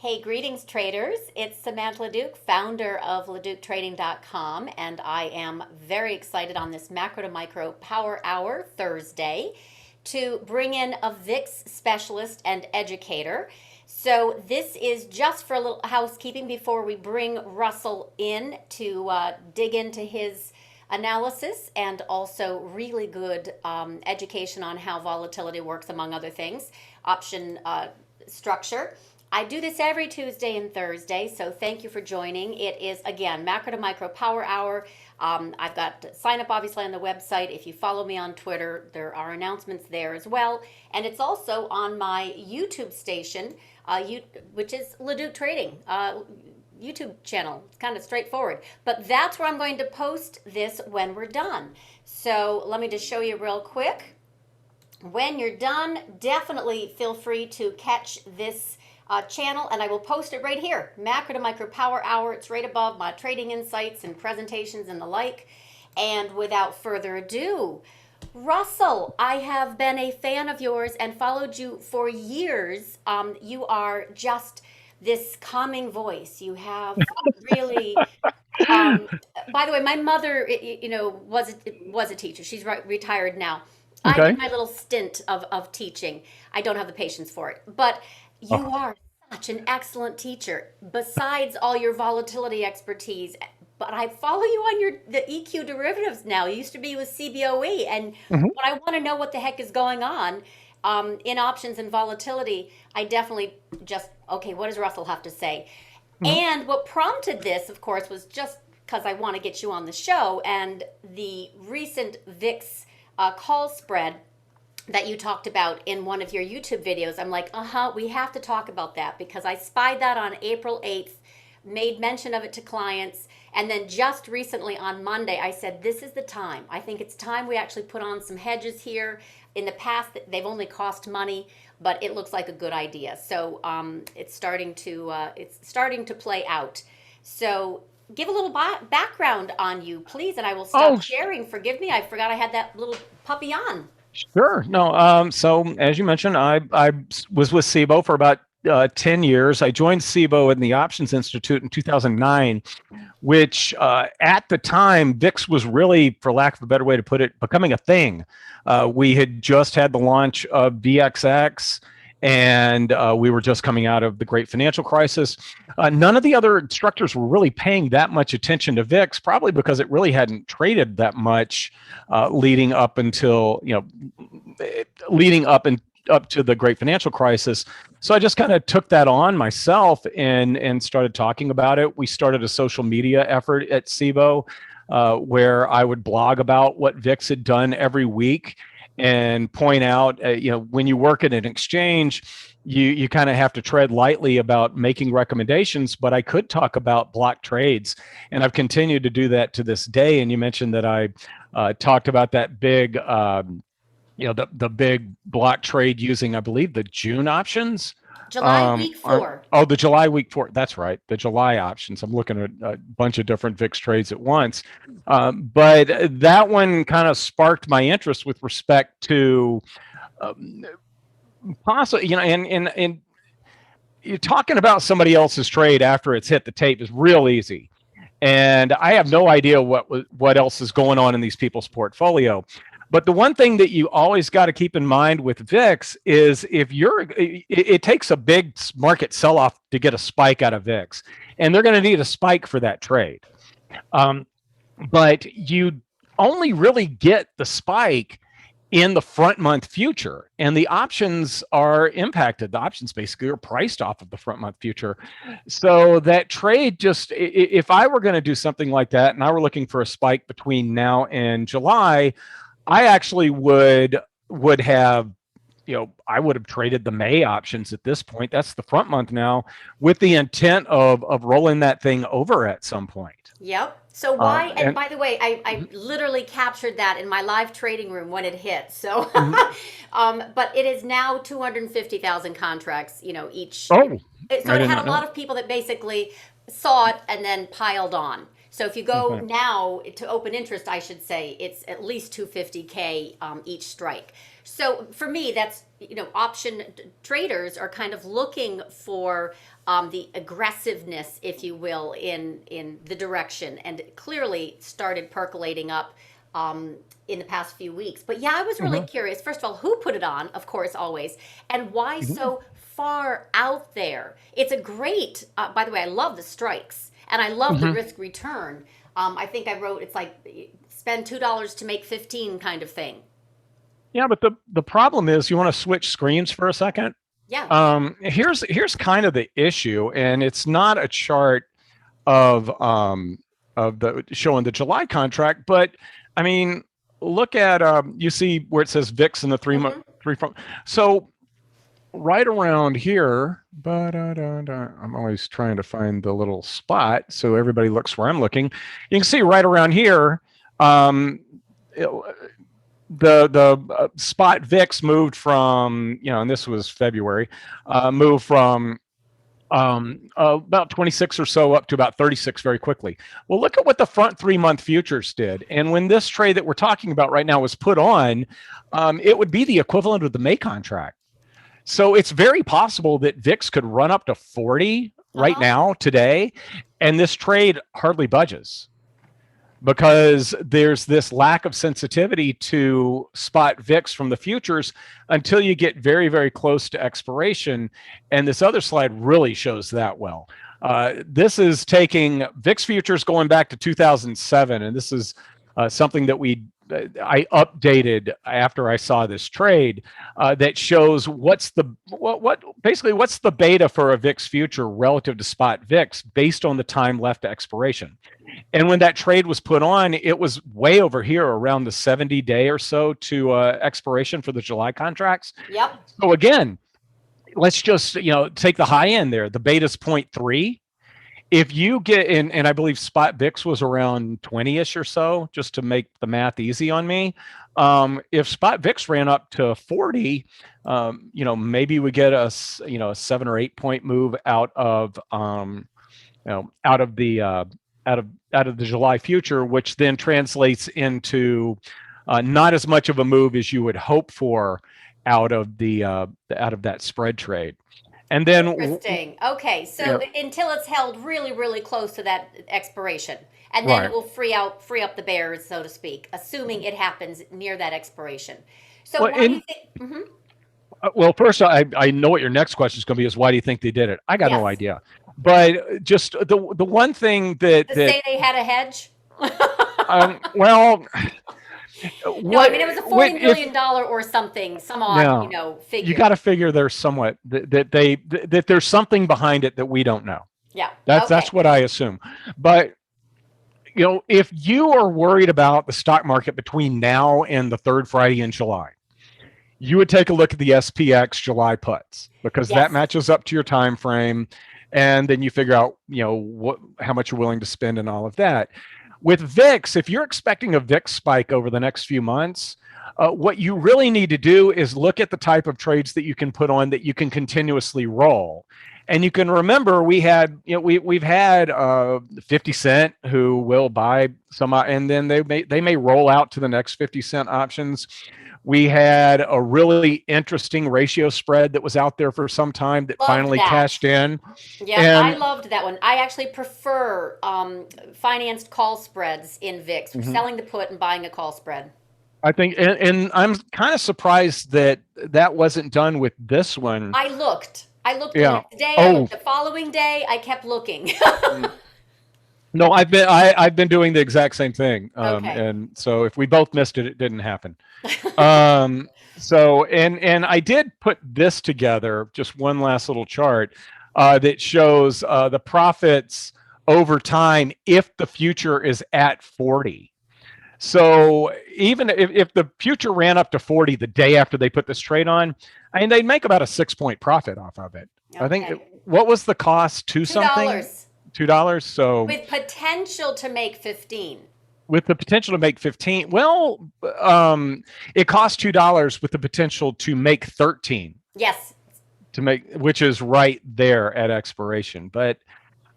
Hey, greetings, traders. It's Samantha LaDuc, founder of LaDucTrading.com, and I am very excited on this macro to micro power hour Thursday to bring in a VIX specialist and educator. So this is just for a little housekeeping before we bring Russell in to dig into his analysis and also really good education on how volatility works, among other things, option structure. I do this every Tuesday and Thursday, so thank you for joining. It is, again, macro to micro power hour. I've got sign up obviously on the website. If you follow me on Twitter, there are announcements there as well. And it's also on my YouTube station, which is LaDuc Trading. YouTube channel. It's kind of straightforward. But that's where I'm going to post this when we're done. So let me just show you real quick. When you're done, definitely feel free to catch this channel, and I will post it right here. Macro to micro power hour. It's right above my trading insights and presentations and the like. And without further ado, Russell, I have been a fan of yours and followed you for years. You are just this calming voice. You have really. By the way, my mother, was a teacher. She's retired now. I Okay. did my little stint of teaching. I don't have the patience for it, but you Oh, are such an excellent teacher. Besides all your volatility expertise, but I follow you on the EQ derivatives now. You used to be with CBOE, and mhm. when I want to know what the heck is going on in options and volatility, I definitely just okay. What does Russell have to say? Mhm. And what prompted this, of course, was just because I want to get you on the show and the recent VIX call spread that you talked about in one of your YouTube videos. I'm like, we have to talk about that because I spied that on April 8th, made mention of it to clients, and then just recently on Monday, I said, this is the time. I think it's time we actually put on some hedges here. In the past, they've only cost money, but it looks like a good idea. So it's starting to play out. So give a little background on you, please, and I will stop Oh, sharing. Forgive me, I forgot I had that little puppy on. sure. No. So as you mentioned, I was with SIBO for about 10 years. I joined SIBO in the Options Institute in 2009, which at the time, VIX was really, for lack of a better way to put it, becoming a thing. We had just had the launch of VXX, and we were just coming out of the great financial crisis. None of the other instructors were really paying that much attention to VIX, probably because it really hadn't traded that much leading up until, leading up to the great financial crisis. So I just kind of took that on myself and started talking about it. We started a social media effort at SIBO where I would blog about what VIX had done every week and point out, when you work at an exchange, you kind of have to tread lightly about making recommendations, but I could talk about block trades, and I've continued to do that to this day. And you mentioned that I talked about that big the big block trade using, I believe, the June options. July week On, 4. oh, the July week four. That's right, the July options. I'm looking at a bunch of different VIX trades at once, but that one kind of sparked my interest with respect to um, possibly, and you're talking about somebody else's trade after it's hit the tape is real easy. And I have no idea what else is going on in these people's portfolio. But the one thing that you always got to keep in mind with VIX is it takes a big market sell off to get a spike out of VIX, and they're going to need a spike for that trade. Um, but you only really get the spike in the front month future, and the options are impacted. The options basically are priced off of the front month future. So that trade, just if I were going to do something like that and I were looking for a spike between now and July, I actually would have, I would have traded the May options at this point. That's the front month now, with the intent of rolling that thing over at some point. Yep. So why, and And by the way, I literally captured that in my live trading room when it hit. So, mhm. but it is now 250,000 contracts, each. Oh, So I it did had not a lot know. of people that basically saw it and then piled on. So if you go Okay. now to open interest, I should say it's at least 250K each strike. So for me, that's, option traders are kind of looking for the aggressiveness, if you will, in the direction, and it clearly started percolating up in the past few weeks. But yeah, I was really curious. First of all, who put it on? Of course, always, and why so far out there? It's a great. By the way, I love the strikes, and I love the risk return. I think I wrote it's like spend $2 to make 15 kind of thing. Yeah, but the problem is you want to switch screens for a second. Yeah. Here's kind of the issue, and it's not a chart of the showing the July contract, but I mean, look at you see where it says VIX in the 3 month three from. So right around here, I'm always trying to find the little spot so everybody looks where I'm looking. You can see right around here. It, the spot VIX moved from, and this was February, moved from about 26 or so up to about 36 very quickly. Well, look at what the front 3 month futures did. And when this trade that we're talking about right now was put on, it would be the equivalent of the May contract. So it's very possible that VIX could run up to 40 right now today, and this trade hardly budges, because there's this lack of sensitivity to spot VIX from the futures until you get very, very close to expiration. And this other slide really shows that well. This is taking VIX futures going back to 2007. And this is something that I updated after I saw this trade, that shows what's the beta for a VIX future relative to spot VIX based on the time left to expiration. And when that trade was put on, it was way over here around the 70-day or so to expiration for the July contracts. Yep. So again, let's just take the high end there. The beta's 0.3. If you get in, and I believe spot VIX was around 20-ish or so, just to make the math easy on me. If spot VIX ran up to 40, maybe we get a 7 or 8 point move out of the July future, which then translates into not as much of a move as you would hope for out of that spread trade. And then interesting. Okay, so until it's held really, really close to that expiration, and then it will free up the bears, so to speak, assuming it happens near that expiration. So why do you think? Well, first, I know what your next question is going to be, is why do you think they did it? I got no idea. But just the one thing that say they had a hedge. Well, no, I mean it was a $40 million or something, some odd, figure. You got to figure there's somewhat that there's something behind it that we don't know. Yeah, that's what I assume. But if you are worried about the stock market between now and the third Friday in July, you would take a look at the SPX July puts, because that matches up to your time frame, and then you figure out how much you're willing to spend and all of that. With VIX, if you're expecting a VIX spike over the next few months, what you really need to do is look at the type of trades that you can put on that you can continuously roll. And you can remember we've had 50 Cent who will buy some, and then they may roll out to the next 50 Cent options. We had a really interesting ratio spread that was out there for some time that finally cashed in. Yeah, I loved that one. I actually prefer financed call spreads in VIX, selling the put and buying a call spread. I think, and I'm kind of surprised that wasn't done with this one. I looked today. I looked the following day. I kept looking. No, I've been doing the exact same thing. And so if we both missed it, it didn't happen. So I did put this together, just one last little chart that shows the profits over time if the future is at 40. So even if the future ran up to 40 the day after they put this trade on, I mean, they'd make about a 6-point profit off of it. Okay. I think, what was the cost? $2. So with potential to make 15. With the potential to make 15. Well, it costs $2 with the potential to make 13. Yes. Which is right there at expiration. But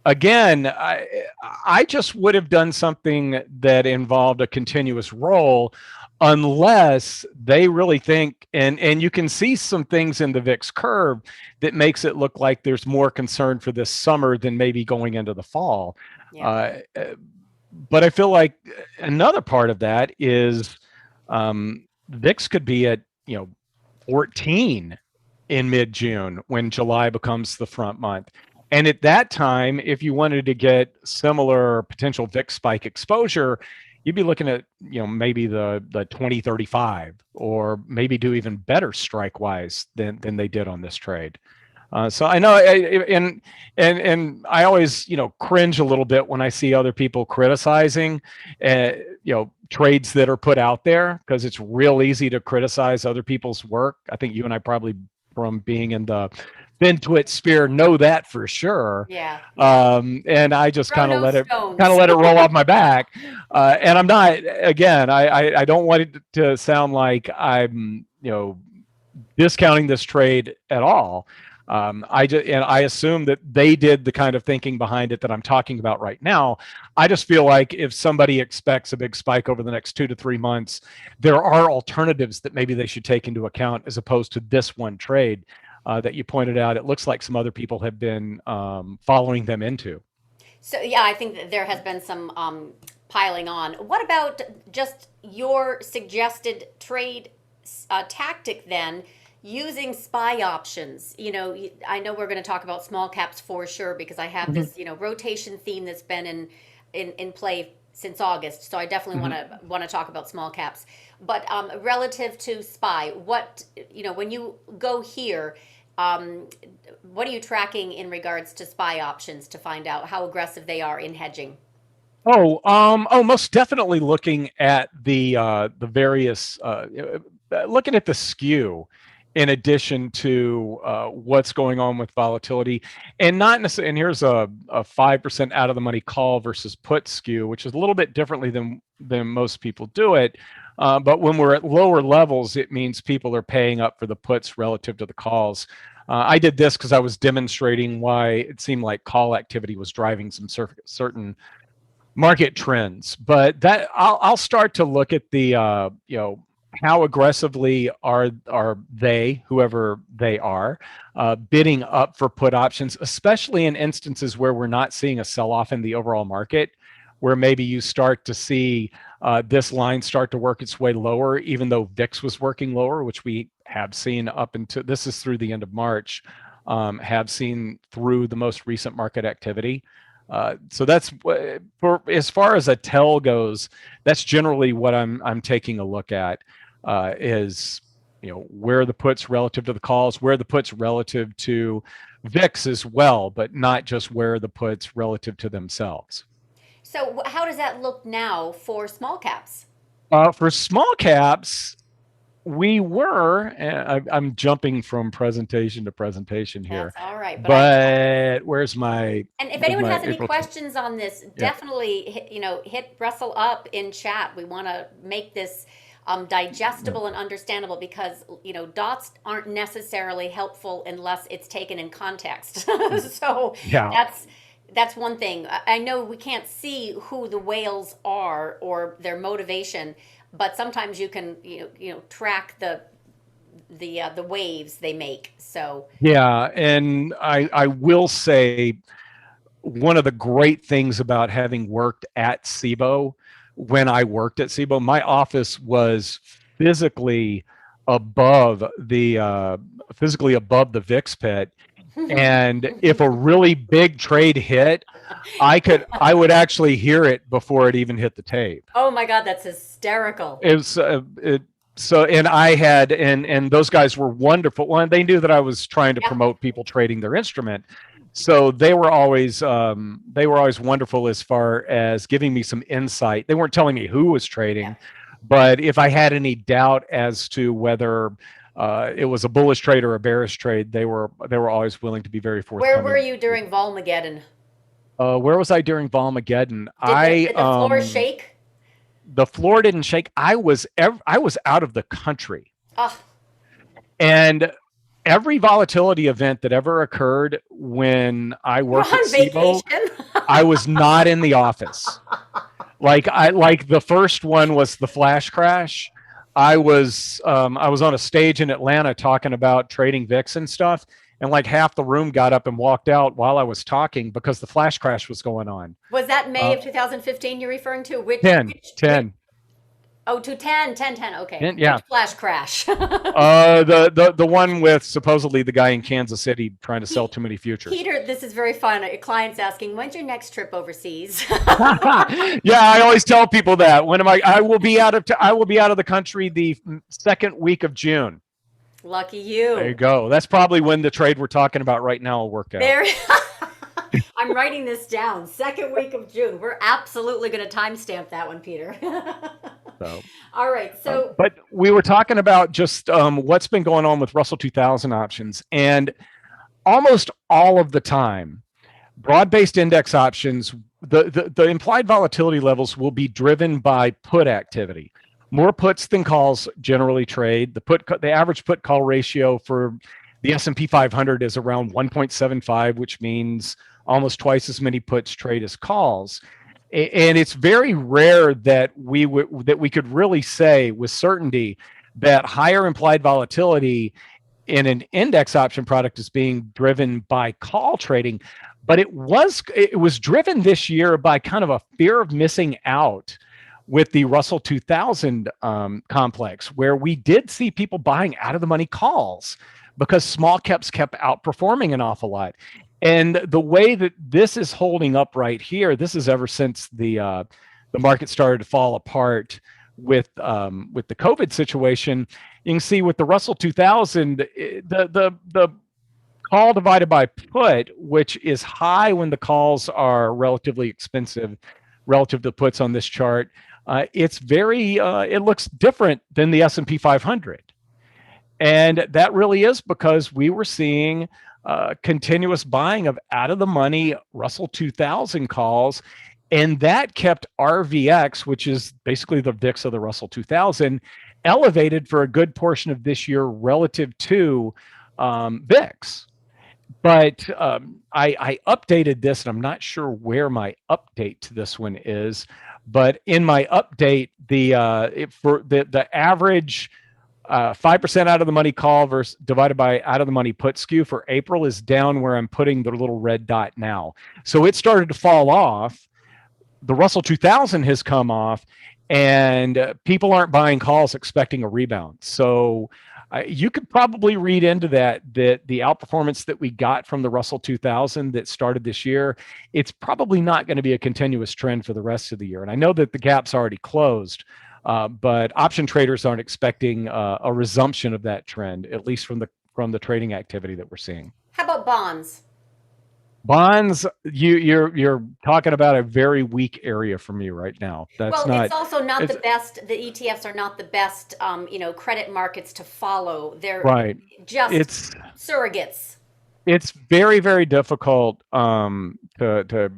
again, I just would have done something that involved a continuous roll, unless they really think, and you can see some things in the VIX curve that makes it look like there's more concern for this summer than maybe going into the fall. Yeah. But I feel like another part of that is VIX could be at 14 in mid-June when July becomes the front month. And at that time, if you wanted to get similar potential VIX spike exposure, you'd be looking at maybe the 2035, or maybe do even better strike wise than they did on this trade. So I know, and I always cringe a little bit when I see other people criticizing trades that are put out there, because it's real easy to criticize other people's work. I think you and I probably, from being in the FinTwit sphere, know that for sure. Yeah. And I just kind of let it stones. roll off my back. And I'm not, again, I don't want it to sound like I'm discounting this trade at all. I assume that they did the kind of thinking behind it that I'm talking about right now. I just feel like if somebody expects a big spike over the next 2 to 3 months, there are alternatives that maybe they should take into account, as opposed to this one trade that you pointed out. It looks like some other people have been following them into. So yeah, I think that there has been some piling on. What about just your suggested trade tactic then, using SPY options? I know we're going to talk about small caps for sure, because I have this rotation theme that's been in play since August. So I definitely want to talk about small caps. But relative to SPY, what when you go here, what are you tracking in regards to SPY options to find out how aggressive they are in hedging? Most definitely looking at the various, looking at the skew, in addition to what's going on with volatility, and not necessarily. And here's a 5% out of the money call versus put skew, which is a little bit differently than most people do it. But when we're at lower levels, it means people are paying up for the puts relative to the calls. I did this because I was demonstrating why it seemed like call activity was driving some certain market trends. But that I'll start to look at the how aggressively are they, whoever they are, bidding up for put options, especially in instances where we're not seeing a sell-off in the overall market, where maybe you start to see this line start to work its way lower, even though VIX was working lower, which we have seen up until, this is through the end of March, have seen through the most recent market activity. So that's for as far as a tell goes. That's generally what I'm taking a look at, is where the puts relative to the calls, where the puts relative to VIX as well, but not just where the puts relative to themselves. So how does that look now for small caps? For small caps, we were, I'm jumping from presentation to presentation here. That's all right. But where's my, and if anyone has any April questions on this, definitely hit Russell up in chat. We want to make this digestible and understandable, because dots aren't necessarily helpful unless it's taken in context. So that's one thing. I know we can't see who the whales are or their motivation, but sometimes you can track the waves they make. So yeah, and I will say, one of the great things about having worked at SIBO, when I worked at SIBO, my office was physically above the VIX pit. And if a really big trade hit, I would actually hear it before it even hit the tape. Oh my God, that's hysterical. It was so, and I had, and those guys were wonderful. One, they knew that I was trying to promote people trading their instrument. So they were always wonderful as far as giving me some insight. They weren't telling me who was trading, but if I had any doubt as to whether it was a bullish trade or a bearish trade, they were always willing to be very forthcoming. Where were you during Volmageddon? Where was I during Volmageddon? Did the floor shake? The floor didn't shake. I was out of the country. Oh. And every volatility event that ever occurred when I You're worked at on SIBO, vacation. I was not in the office. Like the first one was the flash crash. I was on a stage in Atlanta talking about trading VIX and stuff, and like half the room got up and walked out while I was talking because the flash crash was going on. Was that May of 2015 you're referring to? 10. Oh, to 10. Okay. Yeah. Which flash crash? The one with supposedly the guy in Kansas City trying to sell too many futures. Peter, this is very fun. A client's asking, when's your next trip overseas? Yeah, I always tell people that. When am I will be out of the country the second week of June. Lucky you. There you go. That's probably when the trade we're talking about right now will work out. I'm writing this down. Second week of June. We're absolutely going to timestamp that one, Peter. So, all right. So, but we were talking about just what's been going on with Russell 2000 options, and almost all of the time, broad-based index options, the implied volatility levels will be driven by put activity. More puts than calls generally trade. The average put call ratio for the S&P 500 is around 1.75, which means almost twice as many puts trade as calls. And it's very rare that we could really say with certainty that higher implied volatility in an index option product is being driven by call trading. But it was driven this year by kind of a fear of missing out with the Russell 2000 complex, where we did see people buying out of the money calls because small caps kept outperforming an awful lot. And the way that this is holding up right here, this is ever since the market started to fall apart with the COVID situation. You can see with the Russell 2000, the call divided by put, which is high when the calls are relatively expensive relative to puts on this chart. It's it looks different than the S&P 500. And that really is because we were seeing continuous buying of out of the money Russell 2000 calls. And that kept RVX, which is basically the VIX of the Russell 2000, elevated for a good portion of this year relative to VIX. But I updated this, and I'm not sure where my update to this one is. But in my update, for the average 5% out of the money call versus divided by out of the money put skew for April is down where I'm putting the little red dot now. So it started to fall off. The Russell 2000 has come off, and people aren't buying calls expecting a rebound. So you could probably read into that the outperformance that we got from the Russell 2000 that started this year, it's probably not going to be a continuous trend for the rest of the year. And I know that the gap's already closed, but option traders aren't expecting a resumption of that trend, at least from the trading activity that we're seeing. How about bonds? Bonds, you're talking about a very weak area for me right now. It's also not the best. The ETFs are not the best, credit markets to follow. They're just surrogates. It's very, very difficult to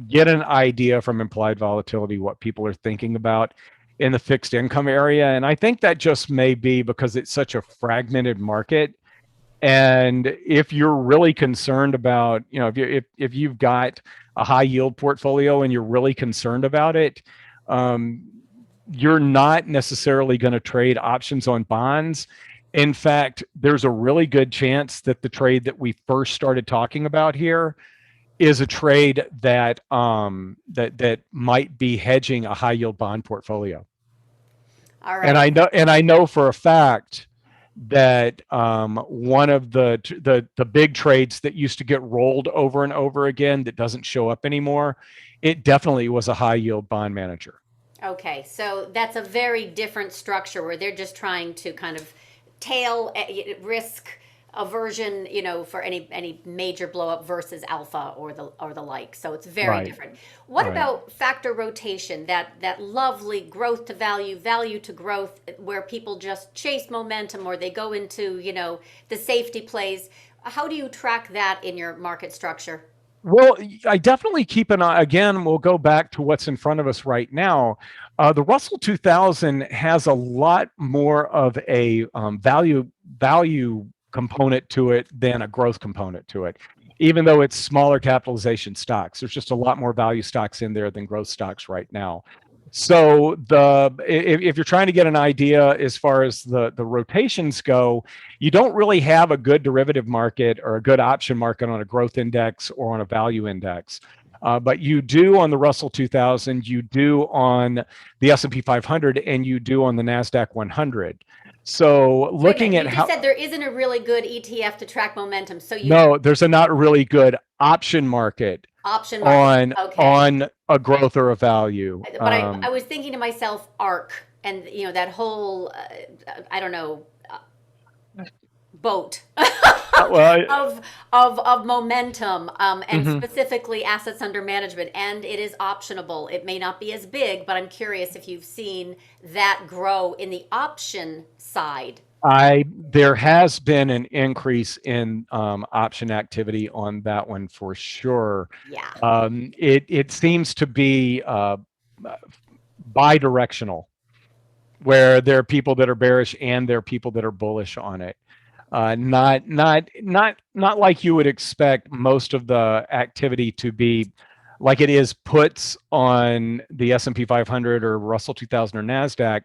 get an idea from implied volatility what people are thinking about in the fixed income area, and I think that just may be because it's such a fragmented market. And if you're really concerned about, if you've got a high yield portfolio and you're really concerned about it, you're not necessarily going to trade options on bonds. In fact, there's a really good chance that the trade that we first started talking about here is a trade that that might be hedging a high yield bond portfolio. All right. And I know for a fact that one of the big trades that used to get rolled over and over again that doesn't show up anymore, it definitely was a high yield bond manager. Okay, so that's a very different structure where they're just trying to kind of tail risk aversion, for any major blow up versus alpha or the like. So it's very different. What about factor rotation, that lovely growth to value, value to growth, where people just chase momentum or they go into, the safety plays? How do you track that in your market structure? Well, I definitely keep an eye. Again, we'll go back to what's in front of us right now. The Russell 2000 has a lot more of a value component to it than a growth component to it. Even though it's smaller capitalization stocks, there's just a lot more value stocks in there than growth stocks right now. So if you're trying to get an idea as far as the rotations go, you don't really have a good derivative market or a good option market on a growth index or on a value index. But you do on the Russell 2000, you do on the S&P 500, and you do on the NASDAQ 100. So looking at you just said there isn't a really good ETF to track momentum. So no, there's a not really good option market on a growth or a value. But I was thinking to myself, ARC, and that whole I don't know boat of momentum and specifically assets under management, and it is optionable. It may not be as big, but I'm curious if you've seen that grow in the option side. There has been an increase in option activity on that one for sure. Yeah. It seems to be bi-directional, where there are people that are bearish and there are people that are bullish on it. Not like you would expect most of the activity to be like it is puts on the S&P 500 or Russell 2000 or NASDAQ.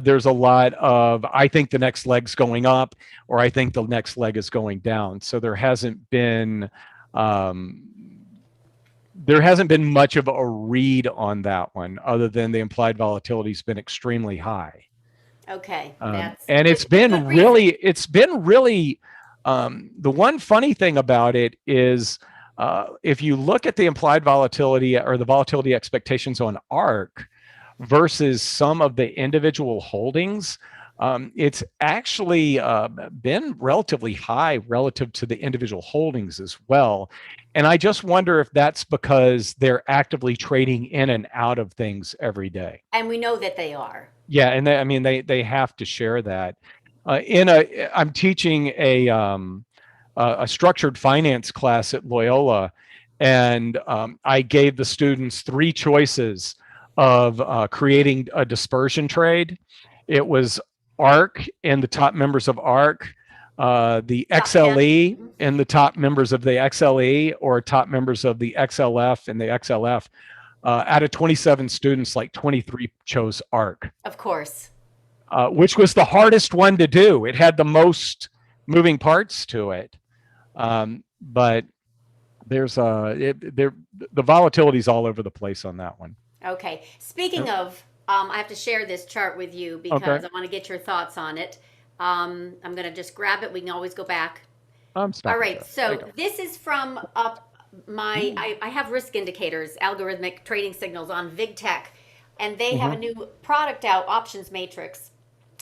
There's a lot of, I think the next leg's going up, or I think the next leg is going down. So there hasn't been much of a read on that one, other than the implied volatility has been extremely high. Okay. And it's been really, the one funny thing about it is if you look at the implied volatility or the volatility expectations on ARC versus some of the individual holdings, it's actually been relatively high relative to the individual holdings as well. And I just wonder if that's because they're actively trading in and out of things every day. And we know that they are. Yeah, and they have to share that. I'm teaching a structured finance class at Loyola, and I gave the students 3 choices of creating a dispersion trade. It was ARC and the top members of ARC, the XLE and the top members of the XLE, or top members of the XLF and the XLF. Out of 27 students, like 23 chose ARC. Of course. Which was the hardest one to do. It had the most moving parts to it. But there's the volatility is all over the place on that one. Okay. Speaking of, I have to share this chart with you because I want to get your thoughts on it. I'm going to just grab it. We can always go back. All right. So this is from I have risk indicators, algorithmic trading signals on VigTech, and they have a new product out, Options Matrix.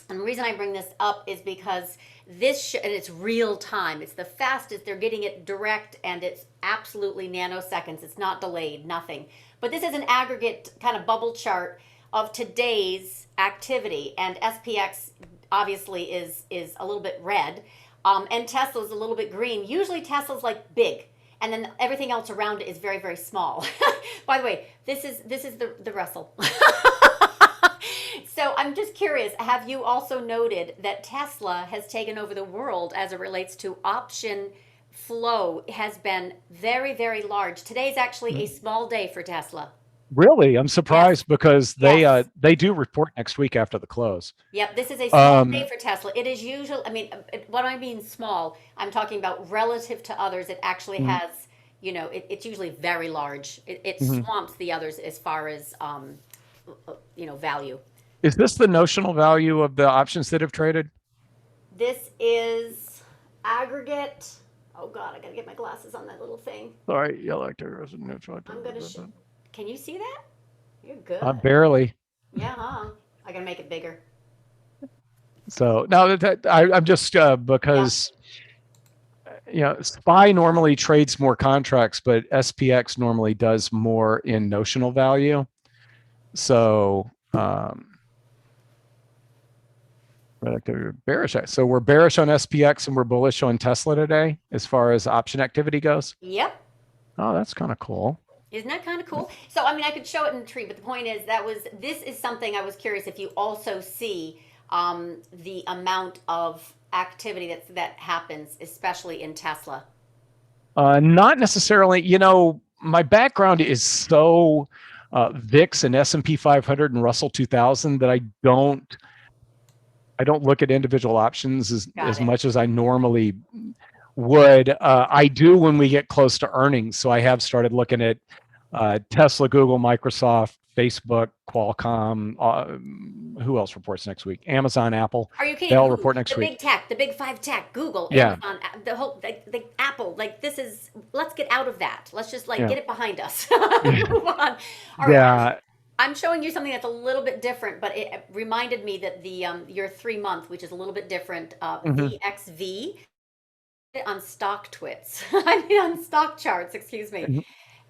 And the reason I bring this up is because and it's real time. It's the fastest. They're getting it direct, and it's absolutely nanoseconds. It's not delayed, nothing. But this is an aggregate kind of bubble chart of today's activity, and SPX obviously is a little bit red, and Tesla's a little bit green. Usually Tesla's like big, and then everything else around it is very, very small. By the way, this is the Russell. So I'm just curious, have you also noted that Tesla has taken over the world as it relates to option flow? Has been very, very large. Today's actually a small day for Tesla. Really? I'm surprised because they do report next week after the close. Yep, this is a small day for Tesla. It is usually, what I mean small, I'm talking about relative to others. It actually has, it's usually very large. It swamps the others as far as, value. Is this the notional value of the options that have traded? This is aggregate. Oh God, I gotta get my glasses on that little thing. Sorry, yellow actor. I'm gonna. Can you see that? You're good. Barely. Yeah, huh? I gotta make it bigger. So now I'm just because SPY normally trades more contracts, but SPX normally does more in notional value. So bearish. So we're bearish on SPX and we're bullish on Tesla today as far as option activity goes. Yep. Oh, that's kind of cool. Isn't that kind of cool? So, I could show it in the tree, but the point is this is something I was curious if you also see the amount of activity that happens, especially in Tesla? Not necessarily. My background is so VIX and S&P 500 and Russell 2000 that I don't look at individual options as much as I normally would. I do when we get close to earnings. So I have started looking at Tesla, Google, Microsoft, Facebook, Qualcomm. Who else reports next week? Amazon, Apple. Are you kidding? They'll report next The week. big tech, the big five tech, Google, Yeah. Amazon, the whole, the Apple. Like this is. Let's get out of that. Let's just Yeah. get it behind us. Move on. All right. Yeah. I'm showing you something that's a little bit different, but it reminded me that the your 3 month, which is a little bit different, VXV on stock twits. I mean on stock charts. Excuse me. Mhm.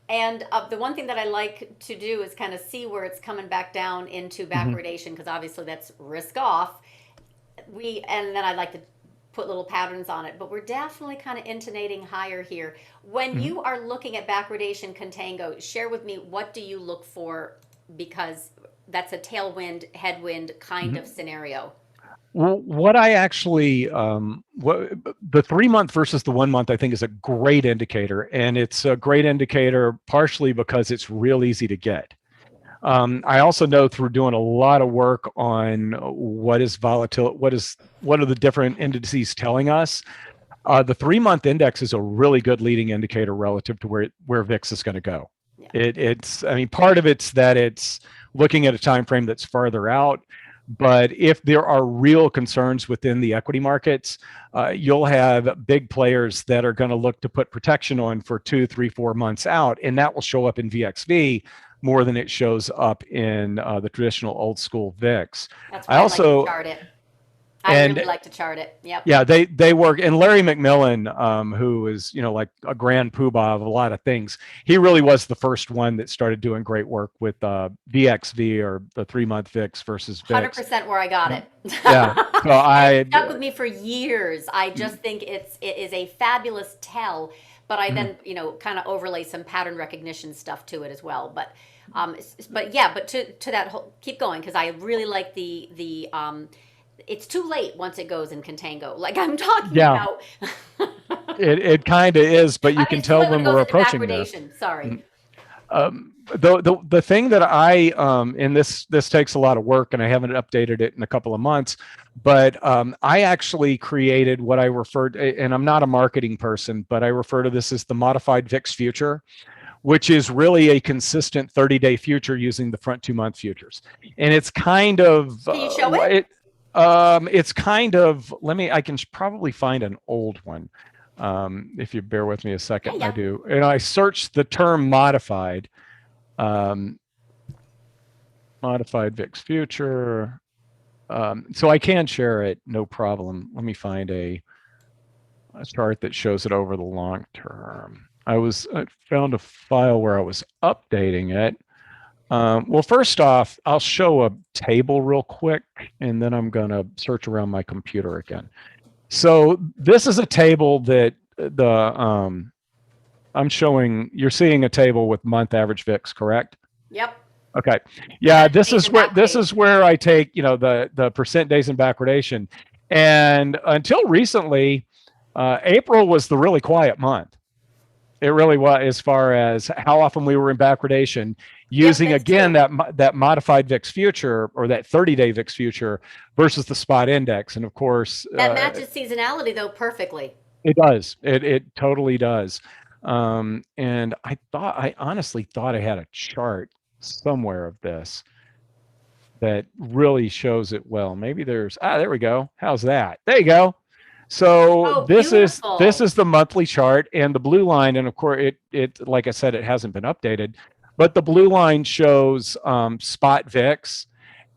And the one thing that I like to do is kind of see where it's coming back down into backwardation, because obviously that's risk off. And then I like to put little patterns on it, but we're definitely kind of intonating higher here. When you are looking at backwardation contango, share with me, what do you look for? Because that's a tailwind, headwind kind of scenario. Well, what I actually, the 3 month versus the 1 month, I think is a great indicator. And it's a great indicator partially because it's real easy to get. I also know through doing a lot of work on what is volatility, what are the different indices telling us. The 3 month index is a really good leading indicator relative to where VIX is going to go. Yeah. Part of it's that it's looking at a time frame that's farther out. But if there are real concerns within the equity markets, you'll have big players that are going to look to put protection on for 2, 3, 4 months out, and that will show up in VXV more than it shows up in the traditional old school VIX. That's why I like to chart it. I really like to chart it. Yep. Yeah, they work. And Larry McMillan, who is like a grand poobah of a lot of things, he really was the first one that started doing great work with VXV, or the 3 month VIX versus VIX. 100% where I got it. Yeah. So it stuck with me for years. I just think it is a fabulous tell, but I then kind of overlay some pattern recognition stuff to it as well. But to that whole, keep going, because I really like the it's too late once it goes in contango, like I'm talking about. it kind of is, but you can tell when we're approaching this. Sorry. The thing that I and this takes a lot of work, and I haven't updated it in a couple of months, but I actually created what I referred to, and I'm not a marketing person, but I refer to this as the modified VIX future, which is really a consistent 30-day future using the front 2 month futures. And it's kind of Can you show it? It's kind of, I can probably find an old one. If you bear with me a second. Yeah. I do. And I searched the term modified VIX future. So I can share it, no problem. Let me find a chart that shows it over the long term. I found a file where I was updating it. Well, first off, I'll show a table real quick, and then I'm going to search around my computer again. So this is a table that I'm showing. You're seeing a table with month average VIX, correct? Yep. Okay. Yeah, this is where I take the percent days in backwardation, and until recently, April was the really quiet month. It really was, as far as how often we were in backwardation, using that modified VIX future, or that 30-day VIX future, versus the spot index. And of course, that matches seasonality though perfectly. It does. It totally does. And I honestly thought I had a chart somewhere of this that really shows it well. Maybe there we go. How's that? There you go. So this is the monthly chart, and the blue line, and of course it like I said, it hasn't been updated, but the blue line shows spot VIX,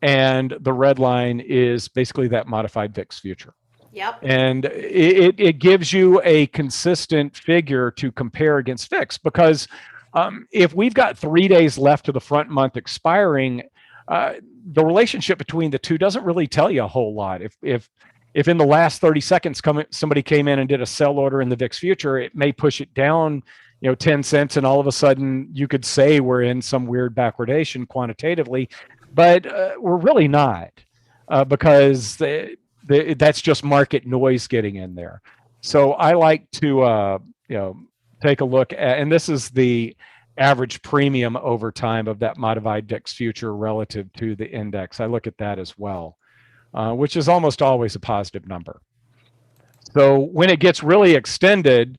and the red line is basically that modified VIX future. Yep. And it gives you a consistent figure to compare against VIX, because if we've got 3 days left to the front month expiring, the relationship between the two doesn't really tell you a whole lot. If in the last 30 seconds somebody came in and did a sell order in the VIX future, it may push it down 10 cents, and all of a sudden you could say we're in some weird backwardation quantitatively, but we're really not. because that's just market noise getting in there. So I like to take a look at, and this is the average premium over time of that modified VIX future relative to the index. I look at that as well, which is almost always a positive number. So when it gets really extended,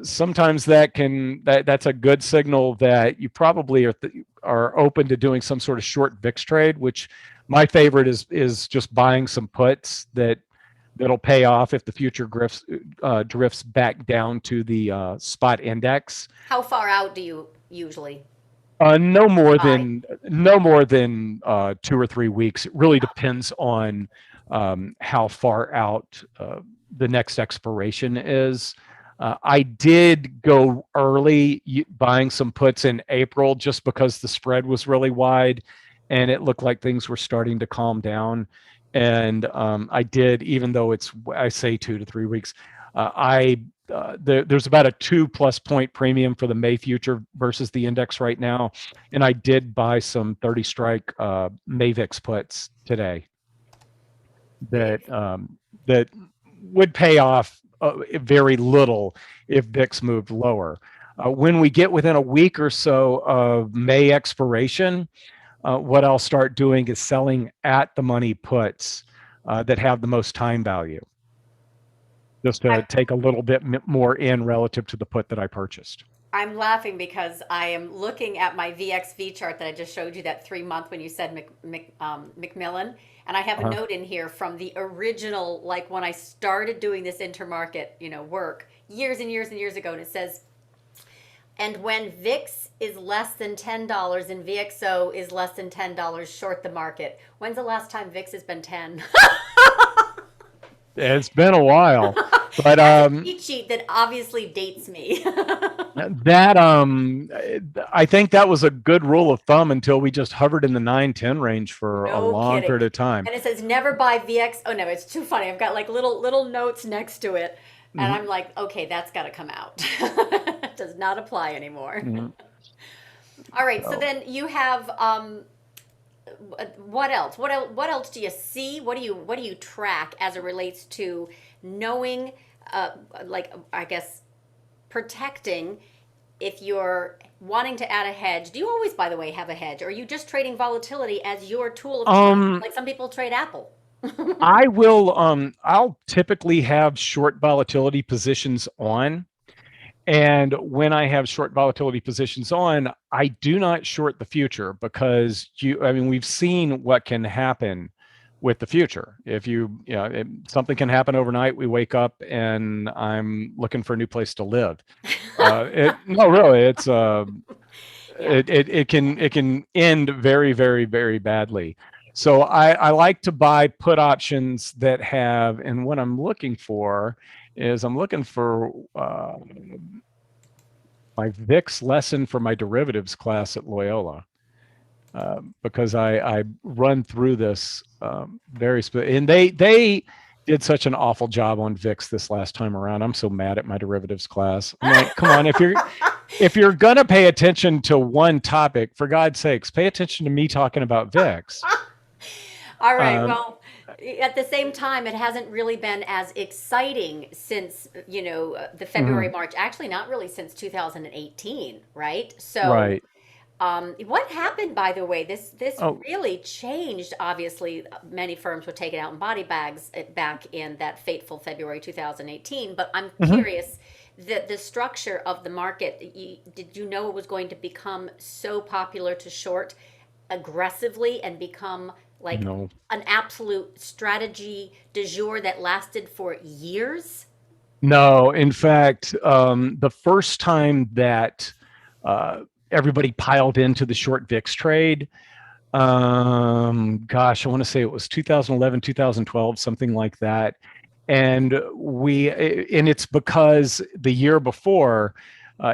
sometimes that's a good signal that you probably are open to doing some sort of short VIX trade, which my favorite is just buying some puts that'll pay off if the future drifts back down to the spot index. How far out do you usually? No more than 2 or 3 weeks. It really depends on how far out the next expiration is. I did go early buying some puts in April just because the spread was really wide and it looked like things were starting to calm down. And I did, even though I say 2 to 3 weeks, there's about a 2+ point premium for the May future versus the index right now. And I did buy some 30 strike May VIX puts today that would pay off very little if VIX moved lower. When we get within a week or so of May expiration, what I'll start doing is selling at the money puts that have the most time value, just to take a little bit more in relative to the put that I purchased. I'm laughing because I am looking at my VXV chart that I just showed you, that 3-month when you said Macmillan. And I have a note in here from the original, like when I started doing this intermarket, work years and years and years ago. And it says, and when VIX is less than $10 and VXO is less than $10, short the market. When's the last time VIX has been 10? It's been a while, but a cheat sheet that obviously dates me. I think that was a good rule of thumb until we just hovered in the 9-10 range for a long period of time. And it says never buy VX. Oh no, it's too funny. I've got like little notes next to it, and I'm like, okay, that's got to come out. It does not apply anymore. All right, so then you have what else? What else do you see? What do you track as it relates to knowing, I guess, protecting if you're wanting to add a hedge? Do you always, by the way, have a hedge, or are you just trading volatility as your tool of choice, like some people trade Apple? I will. I'll typically have short volatility positions on. And when I have short volatility positions on, I do not short the future because we've seen what can happen with the future. If something can happen overnight, we wake up and I'm looking for a new place to live. No, really, it's it can end very, very, very badly. So I like to buy put options that have, and what I'm looking for is my VIX lesson for my derivatives class at Loyola, because I run through this and they did such an awful job on VIX this last time around. I'm so mad at my derivatives class. I'm like, come on, if you're gonna pay attention to one topic, for God's sakes, pay attention to me talking about VIX. All right. Well, at the same time, it hasn't really been as exciting since, the February, March, actually not really since 2018, right? So right. What happened, by the way? This really changed. Obviously, many firms were taken out in body bags back in that fateful February 2018. But I'm curious, the structure of the market, did you know it was going to become so popular to short aggressively and become like an absolute strategy du jour that lasted for years? No, in fact, the first time that everybody piled into the short VIX trade, I want to say it was 2011, 2012, something like that. And it's because the year before,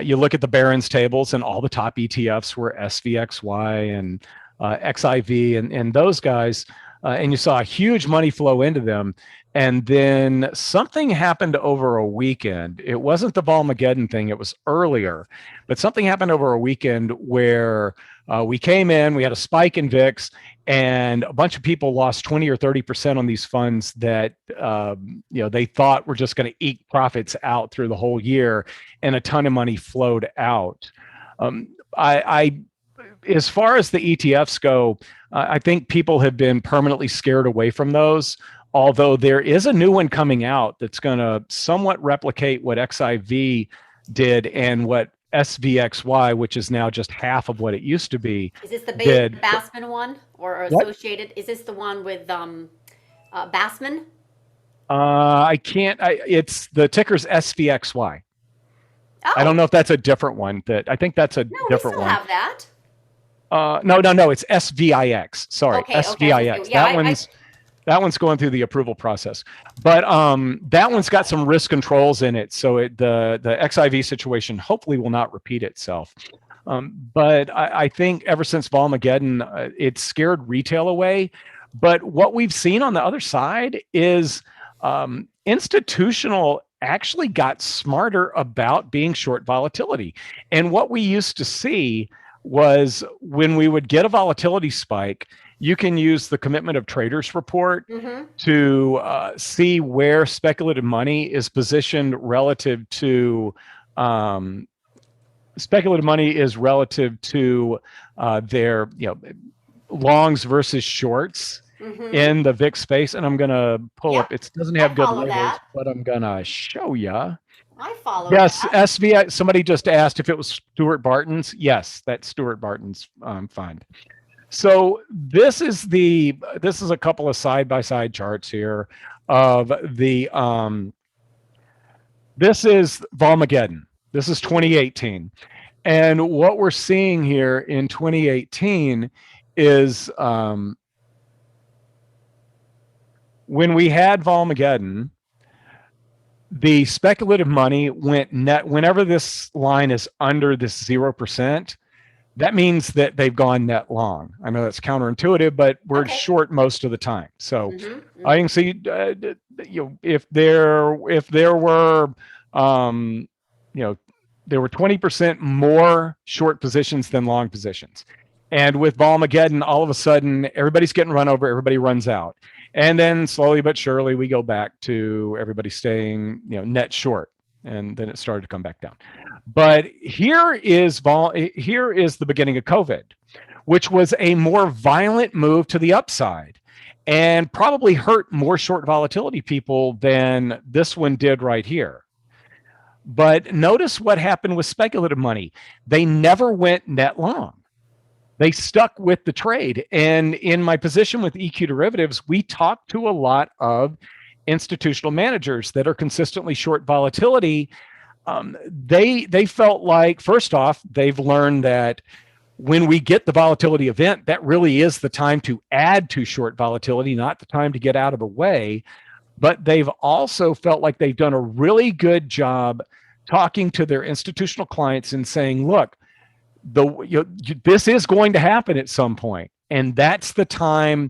you look at the Barron's tables and all the top ETFs were SVXY and XIV and those guys, and you saw a huge money flow into them. And then something happened over a weekend. It wasn't the Volmageddon thing, it was earlier, but something happened over a weekend where we came in, we had a spike in VIX, and a bunch of people lost 20 or 30% on these funds that they thought were just going to eke profits out through the whole year, and a ton of money flowed out. I as far as the ETFs go, I think people have been permanently scared away from those. Although there is a new one coming out that's going to somewhat replicate what XIV did and what SVXY, which is now just half of what it used to be, Is this the did. Bassman one or What? associated? Is this the one with Bassman? I can't. It's the ticker's SVXY. Oh, I don't know if that's a different one. I think that's a no, we different still one. have that. No. It's SVIX. Sorry, Okay, SVIX. yeah, That one's going through the approval process, but that one's got some risk controls in it, so the XIV situation hopefully will not repeat itself. But I think ever since Volmageddon, it scared retail away. But what we've seen on the other side is institutional actually got smarter about being short volatility. And what we used to see was when we would get a volatility spike, you can use the commitment of traders report to see where speculative money is positioned relative to their longs versus shorts in the VIX space. And I'm going to pull up. It doesn't have good labels, but I'm going to show you. I follow. Yes, that. SVI. Somebody just asked if it was Stuart Barton's. Yes, that's Stuart Barton's fund. So this is a couple of side-by-side charts here of the this is Volmageddon. This is 2018. And what we're seeing here in 2018 is when we had Volmageddon, the speculative money went net. Whenever this line is under this 0%, that means that they've gone net long. I know that's counterintuitive, but we're short most of the time. So I can see, if there were, there were 20% more short positions than long positions. And with Volmageddon, all of a sudden, everybody's getting run over, everybody runs out. And then slowly but surely, we go back to everybody staying, net short. And then it started to come back down. But here is the beginning of COVID, which was a more violent move to the upside and probably hurt more short volatility people than this one did right here. But notice what happened with speculative money. They never went net long. They stuck with the trade. And in my position with EQDerivatives, we talked to a lot of institutional managers that are consistently short volatility. They felt like, first off, they've learned that when we get the volatility event, that really is the time to add to short volatility, not the time to get out of the way. But they've also felt like they've done a really good job talking to their institutional clients and saying, look, this is going to happen at some point, and that's the time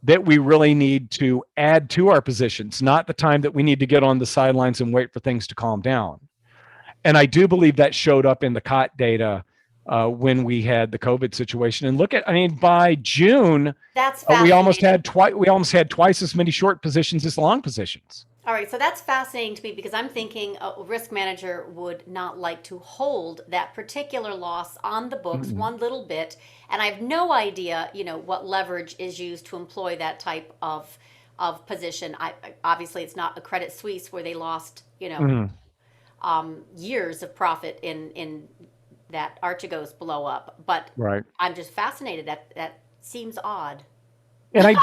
that we really need to add to our positions, not the time that we need to get on the sidelines and wait for things to calm down. And I do believe that showed up in the COT data when we had the COVID situation. And by June, we almost had twice as many short positions as long positions. All right, so that's fascinating to me because I'm thinking a risk manager would not like to hold that particular loss on the books one little bit, and I have no idea, what leverage is used to employ that type of position. Obviously, it's not a Credit Suisse where they lost, years of profit in that Archegos blow up. But right. I'm just fascinated. That seems odd. And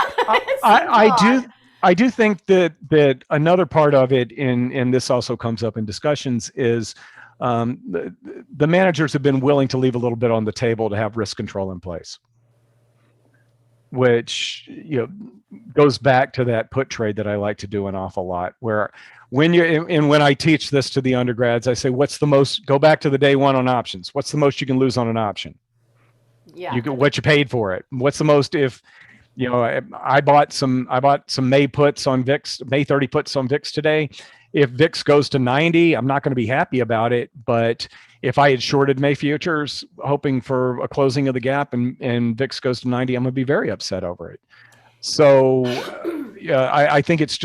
I do think that another part of it, and this also comes up in discussions, is the managers have been willing to leave a little bit on the table to have risk control in place, which goes back to that put trade that I like to do an awful lot. Where when I teach this to the undergrads, I say, what's the most? Go back to the day one on options. What's the most you can lose on an option? Yeah. What you paid for it. What's the most if I bought some May puts on VIX, May 30 puts on VIX today. If VIX goes to 90, I'm not going to be happy about it. But if I had shorted May futures, hoping for a closing of the gap, and VIX goes to 90, I'm going to be very upset over it. So yeah, I think it's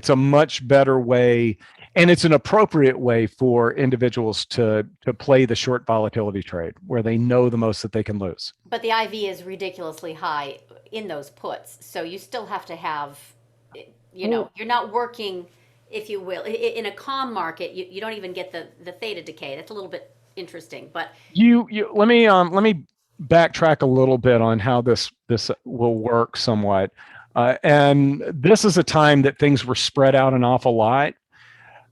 a much better way, and it's an appropriate way for individuals to play the short volatility trade where they know the most that they can lose. But the IV is ridiculously high in those puts, so you still have to have, you're not working, if you will, in a calm market. You don't even get the theta decay. That's a little bit interesting, but you let me backtrack a little bit on how this will work somewhat. And this is a time that things were spread out an awful lot.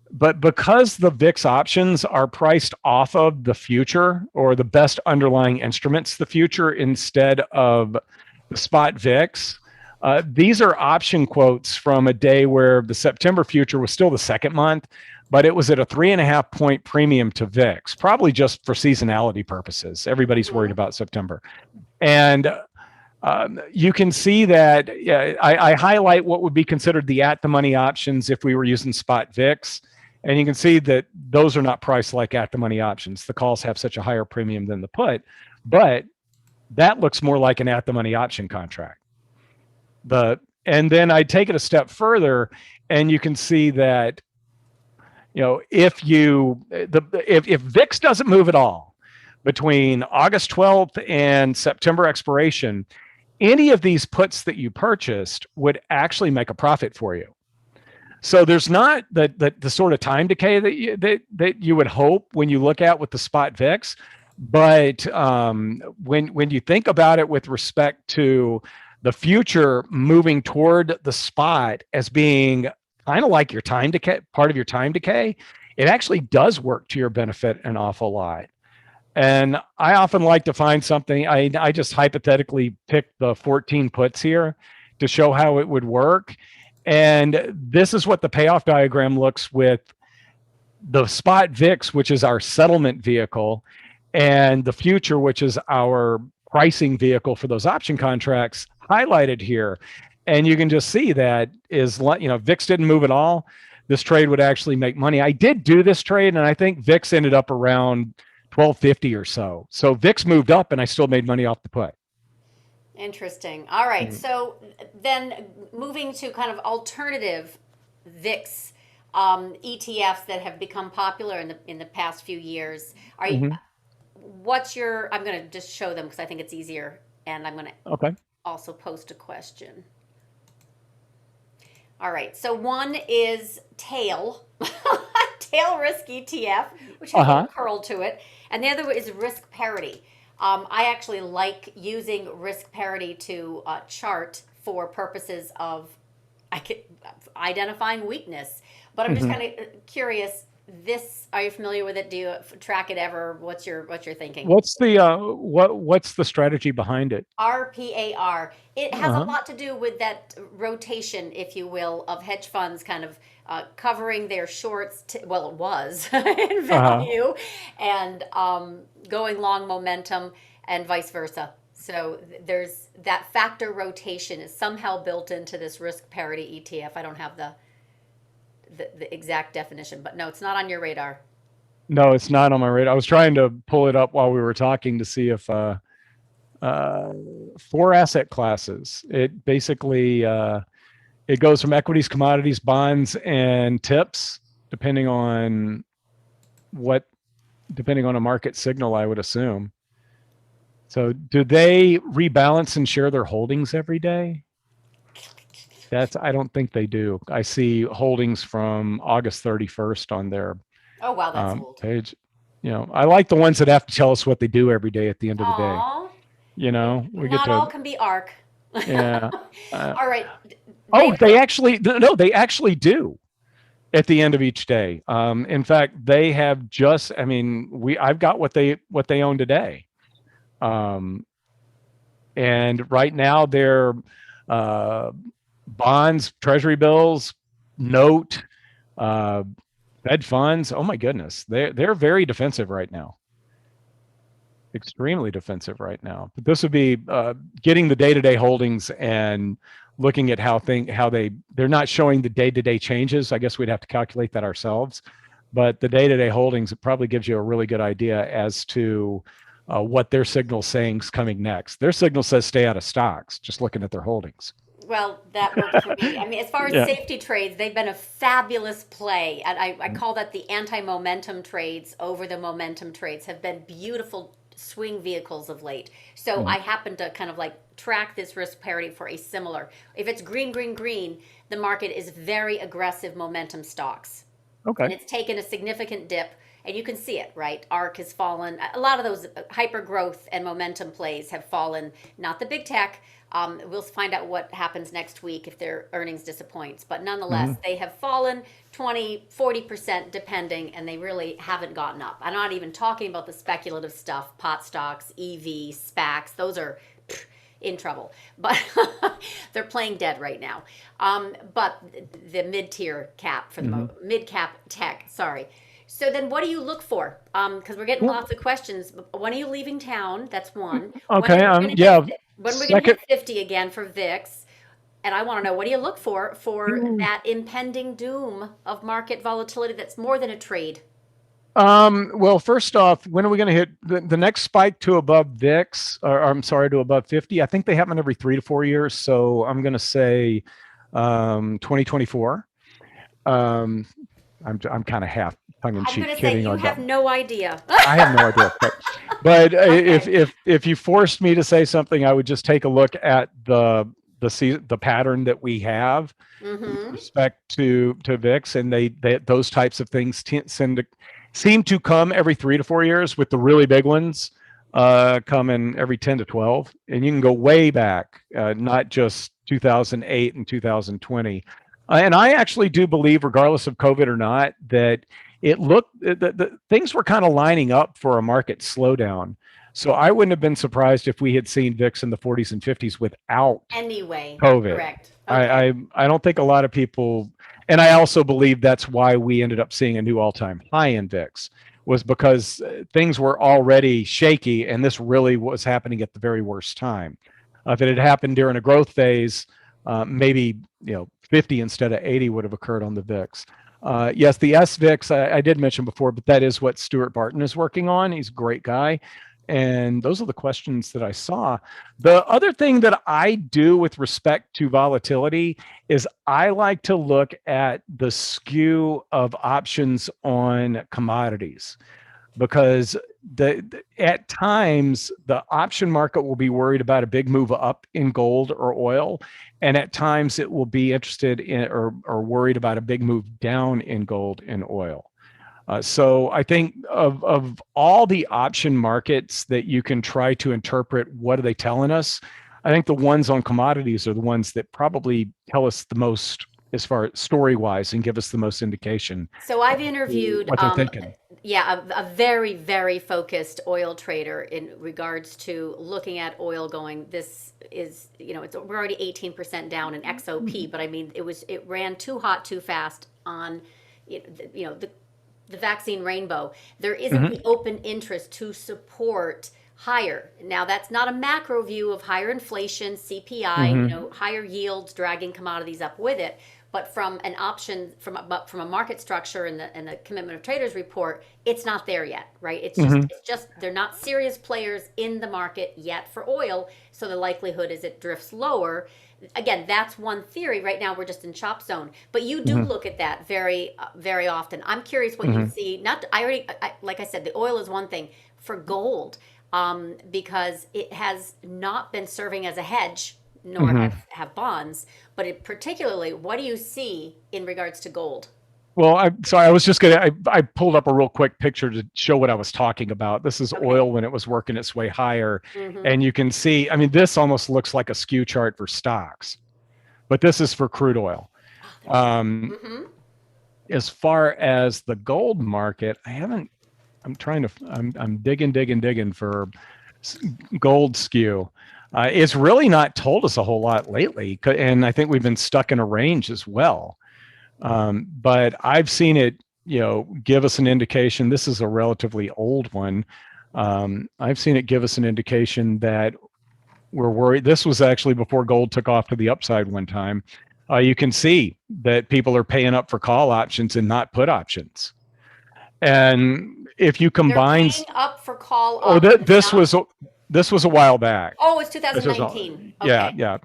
But because the VIX options are priced off of the future or the best underlying instruments, the future, instead of the spot VIX, these are option quotes from a day where the September future was still the second month, but it was at a 3.5 point premium to VIX, probably just for seasonality purposes. Everybody's worried about September. And you can see that I highlight what would be considered the at the money options if we were using spot VIX. And you can see that those are not priced like at the money options. The calls have such a higher premium than the put, but that looks more like an at the money option contract. And then I take it a step further, and you can see that if VIX doesn't move at all between August 12th and September expiration, any of these puts that you purchased would actually make a profit for you. So there's not the sort of time decay that you would hope when you look at with the spot VIX, but when you think about it with respect to the future moving toward the spot as being kind of like your time decay, part of your time decay, it actually does work to your benefit an awful lot. And I often like to find something. I just hypothetically picked the 14 puts here to show how it would work. And this is what the payoff diagram looks with the spot VIX, which is our settlement vehicle, and the future, which is our pricing vehicle for those option contracts, highlighted here. And you can just see that VIX didn't move at all. This trade would actually make money. I did do this trade, and I think VIX ended up around 1250 or so. So VIX moved up, and I still made money off the put. Interesting. All right. So then moving to kind of alternative VIX ETFs that have become popular in the past few years. Are you? I'm going to just show them because I think it's easier, and I'm going to also post a question. All right. So one is tail risk ETF, which has a little curl to it, and the other is risk parity. I actually like using risk parity to chart for purposes of identifying weakness. But I'm just kind of curious. Are you familiar with it? Do you track it ever? What's your thinking? What's the strategy behind it? RPAR. It has a lot to do with that rotation, if you will, of hedge funds kind of covering their shorts. It was in value, and going long momentum, and vice versa. So there's that factor rotation is somehow built into this risk parity ETF. I don't have the exact definition, but no, it's not on your radar. No, it's not on my radar. I was trying to pull it up while we were talking to see if 4 asset classes. It basically it goes from equities, commodities, bonds, and tips, depending on a market signal, I would assume. So do they rebalance and share their holdings every day? I don't think they do. I see holdings from August 31st on their Oh wow, that's old. page. I like the ones that have to tell us what they do every day at the end of the day. Not all can be ARC. Yeah. All right. They actually do at the end of each day. In fact, they have I've got what they own today. And right now they're bonds, treasury bills, note, Fed funds. Oh my goodness. They're very defensive right now. extremely defensive right now. But this would be getting the day-to-day holdings and looking at they're not showing the day-to-day changes. I guess we'd have to calculate that ourselves. But the day-to-day holdings, it probably gives you a really good idea as to what their signal saying is coming next. Their signal says stay out of stocks, just looking at their holdings. Well, that works for me. I mean, as far as Yeah. safety trades, they've been a fabulous play. And I call that the anti-momentum trades over the momentum trades have been beautiful swing vehicles of late. So I happen to kind of like track this risk parity for a similar. If it's green, green, green, the market is very aggressive momentum stocks. Okay. And it's taken a significant dip. And you can see it, right? ARC has fallen. A lot of those hyper growth and momentum plays have fallen. Not the big tech. We'll find out what happens next week if their earnings disappoints. But nonetheless, they have fallen 20, 40% depending, and they really haven't gotten up. I'm not even talking about the speculative stuff, pot stocks, EV, SPACs. Those are in trouble. But they're playing dead right now. But the mid-tier cap for the mid-cap tech, sorry. So then what do you look for? Because we're getting lots of questions. When are you leaving town? That's one. Okay. When are we going to hit 50 again for VIX? And I want to know, what do you look for that impending doom of market volatility that's more than a trade? Well, first off, when are we going to hit the next spike to above VIX, or I'm sorry, to above 50? I think they happen every 3 to 4 years. So I'm going to say 2024. I'm kind of half tongue-in-cheek I'm going to say kidding you on have that. no idea. I have no idea. But Okay. if you forced me to say something, I would just take a look at the pattern that we have with respect to VIX, and they those types of things seem to come every 3 to 4 years, with the really big ones coming every 10 to 12, and you can go way back, not just 2008 and 2020. And I actually do believe, regardless of COVID or not, that the things were kind of lining up for a market slowdown. So I wouldn't have been surprised if we had seen VIX in the 40s and 50s without Anyway, COVID. correct. Okay. I don't think a lot of people, and I also believe that's why we ended up seeing a new all-time high in VIX, was because things were already shaky, and this really was happening at the very worst time. If it had happened during a growth phase, maybe 50 instead of 80 would have occurred on the VIX. Yes, the SVIX I did mention before, but that is what Stuart Barton is working on. He's a great guy. And those are the questions that I saw. The other thing that I do with respect to volatility is I like to look at the skew of options on commodities, because at times the option market will be worried about a big move up in gold or oil, and at times it will be interested in or worried about a big move down in gold and oil. So I think of all the option markets that you can try to interpret, what are they telling us? I think the ones on commodities are the ones that probably tell us the most as far as story-wise and give us the most indication So I've interviewed, what they're thinking. a very, very focused oil trader in regards to looking at oil going, this is, we're already 18% down in XOP, but I mean, it ran too hot, too fast on, the vaccine rainbow. There isn't the open interest to support higher. Now, that's not a macro view of higher inflation, CPI, higher yields dragging commodities up with it. But from an option, from a market structure and the commitment of traders report, it's not there yet, right? It's just they're not serious players in the market yet for oil. So the likelihood is it drifts lower. Again, that's one theory. Right now, we're just in chop zone. But you do look at that very, very often. I'm curious what you see. Like I said, the oil is one thing. For gold, because it has not been serving as a hedge, nor have bonds. But particularly, what do you see in regards to gold? Well, I was just I pulled up a real quick picture to show what I was talking about. This is oil when it was working its way higher. And you can see, I mean, this almost looks like a skew chart for stocks, but this is for crude oil. As far as the gold market, I'm digging for gold skew. It's really not told us a whole lot lately. And I think we've been stuck in a range as well. But I've seen it, give us an indication. This is a relatively old one. I've seen it give us an indication that we're worried. This was actually before gold took off to the upside one time. You can see that people are paying up for call options and not put options. And if you combine, They're paying up for call oh, options. this was a while back. Oh, it's This was 2019. yeah, Okay. yeah.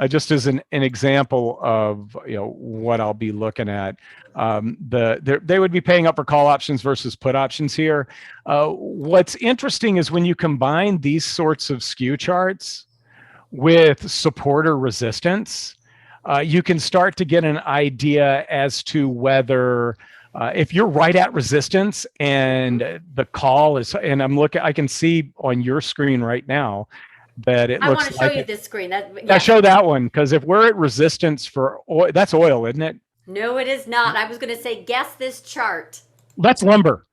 Just as an example of what I'll be looking at, they would be paying up for call options versus put options here. What's interesting is when you combine these sorts of skew charts with support or resistance, you can start to get an idea as to whether if you're right at resistance and the call is, and I can see on your screen right now that it I want looks to show like you it. this screen. Now Yeah. show that one, because if we're at resistance for oil, that's oil, isn't it? No, it is not. I was going to say, guess this chart. That's lumber.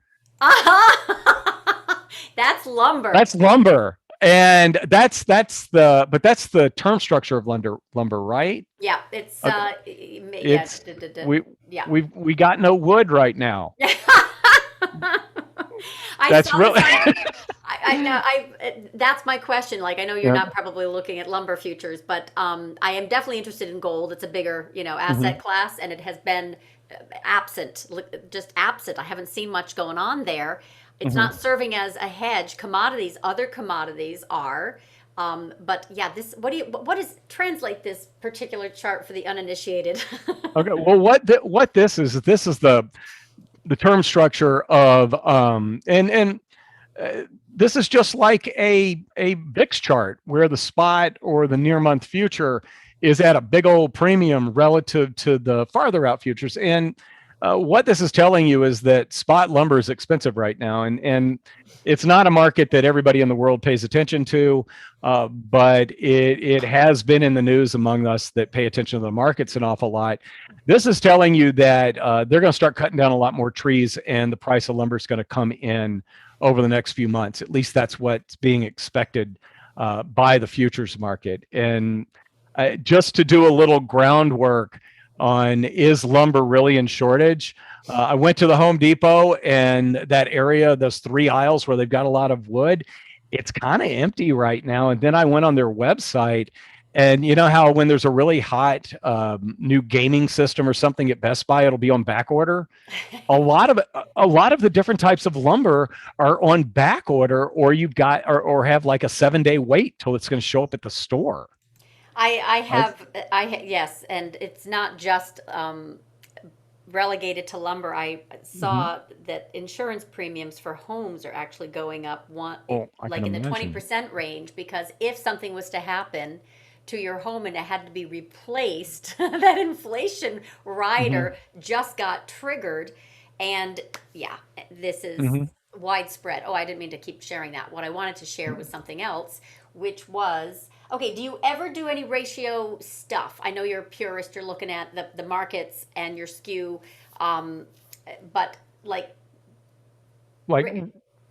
That's lumber. That's lumber. And that's the term structure of lumber, right? Yeah, it's It's yeah. we got no wood right now. I That's saw really I know. That's my question. Like, I know you're not probably looking at lumber futures, but I am definitely interested in gold. It's a bigger, asset class, and it has been just absent. I haven't seen much going on there. It's not serving as a hedge. Other commodities are. But yeah, what is translate this particular chart for the uninitiated? Okay. Well, what this is the term structure of this is just like a VIX chart where the spot or the near month future is at a big old premium relative to the farther out futures. And what this is telling you is that spot lumber is expensive right now, and it's not a market that everybody in the world pays attention to, but it has been in the news among us that pay attention to the markets an awful lot. This is telling you that they're going to start cutting down a lot more trees, and the price of lumber is going to come in over the next few months. At least that's what's being expected by the futures market. And just to do a little groundwork on, is lumber really in shortage? I went to the Home Depot, and that area, those 3 aisles where they've got a lot of wood, it's kind of empty right now. And then I went on their website, and you know how when there's a really hot new gaming system or something at Best Buy, it'll be on back order. A lot of the different types of lumber are on back order, or you've got or have like a 7-day wait till it's going to show up at the store. Yes, and it's not just relegated to lumber. I saw that insurance premiums for homes are actually going up like in the 20% range, because if something was to happen to your home and it had to be replaced, that inflation rider just got triggered. And yeah, this is widespread. Oh, I didn't mean to keep sharing that. What I wanted to share was something else, which was, okay, do you ever do any ratio stuff? I know you're a purist, you're looking at the markets and your skew, but like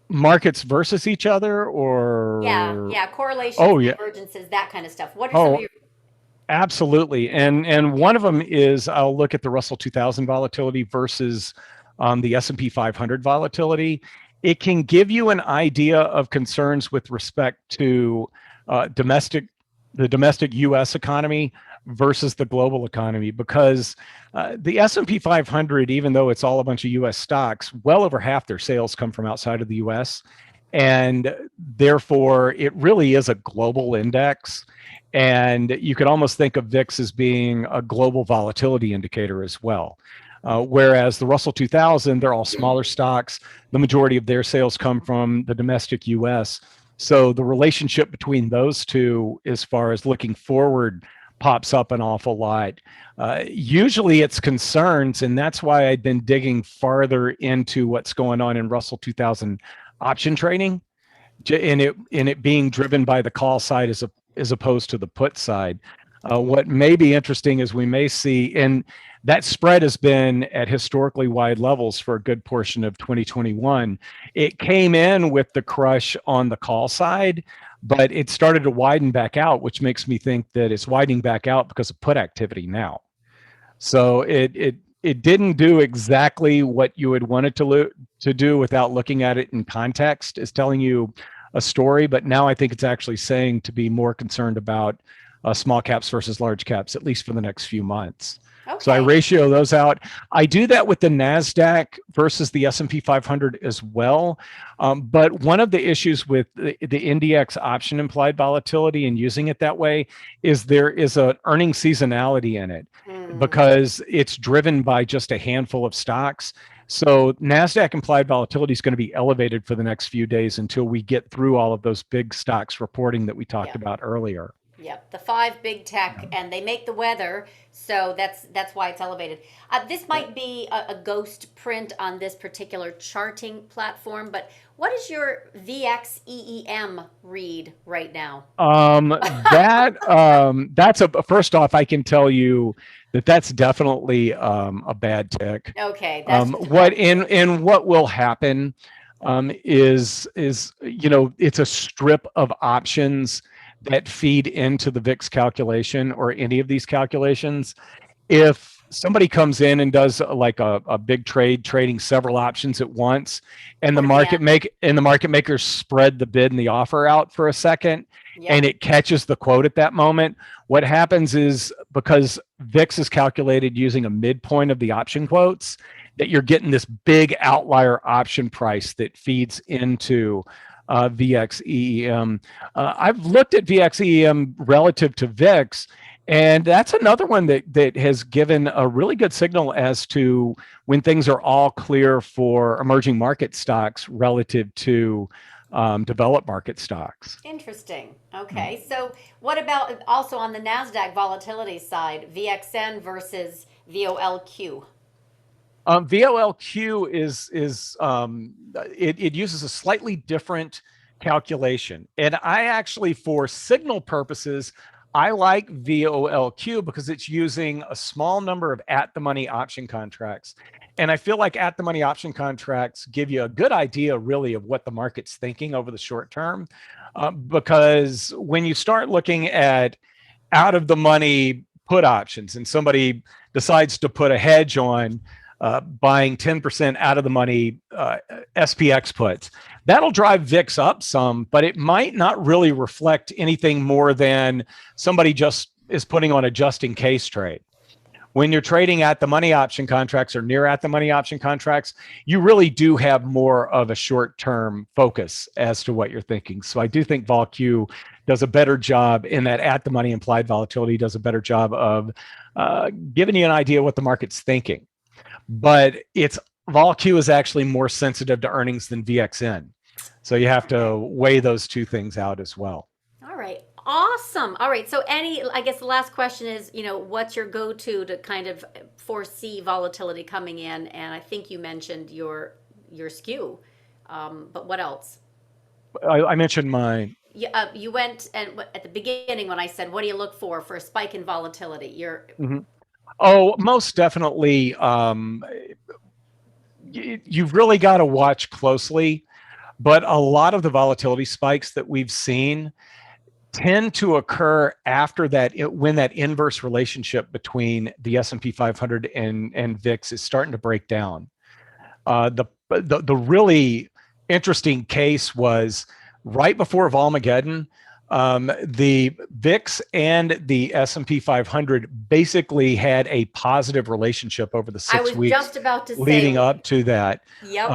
markets versus each other, or correlations, divergences, that kind of stuff. What are some of your... Absolutely. And one of them is, I'll look at the Russell 2000 volatility versus the S&P 500 volatility. It can give you an idea of concerns with respect to the domestic U.S. economy versus the global economy, because the S&P 500, even though it's all a bunch of U.S. stocks, well over half their sales come from outside of the U.S. And therefore, it really is a global index. And you could almost think of VIX as being a global volatility indicator as well. Whereas the Russell 2000, they're all smaller stocks. The majority of their sales come from the domestic U.S. So the relationship between those two, as far as looking forward, pops up an awful lot. Usually it's concerns, and that's why I've been digging farther into what's going on in Russell 2000 option trading, and it being driven by the call side as opposed to the put side. What may be interesting is we may see, and that spread has been at historically wide levels for a good portion of 2021. It came in with the crush on the call side, but it started to widen back out, which makes me think that it's widening back out because of put activity now. So it didn't do exactly what you would want it to do without looking at it in context. It's telling you a story, but now I think it's actually saying to be more concerned about small caps versus large caps, at least for the next few months. So I Okay. ratio those out. I do that with the NASDAQ versus the S&P 500 as well. But one of the issues with the NDX option implied volatility and using it that way is there is an earning seasonality in it because it's driven by just a handful of stocks. So NASDAQ implied volatility is going to be elevated for the next few days until we get through all of those big stocks reporting that we talked about earlier. Yep, the five big tech, and they make the weather, so that's why it's elevated. This might be a ghost print on this particular charting platform, but what is your VXEEM read right now? That's first off, I can tell you that that's definitely a bad tick. Okay, that's just a What bad tick. what will happen is it's a strip of options that feed into the VIX calculation or any of these calculations. If somebody comes in and does like a big trade, trading several options at once, and Put 'em in. the market makers spread the bid and the offer out for a second, and Yep. it catches the quote at that moment, what happens is because VIX is calculated using a midpoint of the option quotes, that you're getting this big outlier option price that feeds into VXEEM. I've looked at VXEEM relative to VIX, and that's another one that has given a really good signal as to when things are all clear for emerging market stocks relative to developed market stocks. Interesting. Okay, so what about also on the NASDAQ volatility side, VXN versus VOLQ? VOLQ it uses a slightly different calculation, and I actually, for signal purposes, I like VOLQ because it's using a small number of at-the-money option contracts, and I feel like at-the-money option contracts give you a good idea, really, of what the market's thinking over the short term, because when you start looking at out-of-the-money put options, and somebody decides to put a hedge on buying 10% out of the money SPX puts. That'll drive VIX up some, but it might not really reflect anything more than somebody just is putting on a just in case trade. When you're trading at the money option contracts or near at the money option contracts, you really do have more of a short term focus as to what you're thinking. So I do think VolQ does a better job in that at the money implied volatility, does a better job of giving you an idea what the market's thinking. But VolQ is actually more sensitive to earnings than VXN. So you have to weigh those two things out as well. All right. Awesome. All right. So I guess the last question is, what's your go-to to kind of foresee volatility coming in? And I think you mentioned your skew. But what else? I mentioned mine. You went and at the beginning when I said, what do you look for a spike in volatility? Oh, most definitely. You've really got to watch closely, but a lot of the volatility spikes that we've seen tend to occur after that, when that inverse relationship between the S&P 500 and VIX is starting to break down. The really interesting case was right before Volmageddon. The VIX and the S&P 500 basically had a positive relationship over the 6 weeks just about to leading say, up to that. Yep.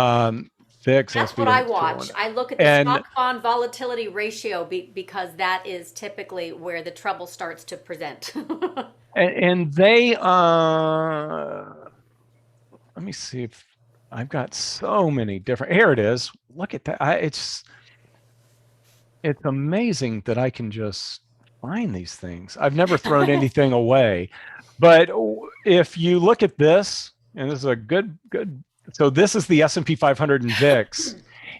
VIX, That's SPY, what I watch. I look at the stock bond volatility ratio because that is typically where the trouble starts to present. and they, let me see if I've got so many different. Here it is. Look at that. It's amazing that I can just find these things. I've never thrown anything away. But if you look at this, and this is a good. So this is the S&P 500 and VIX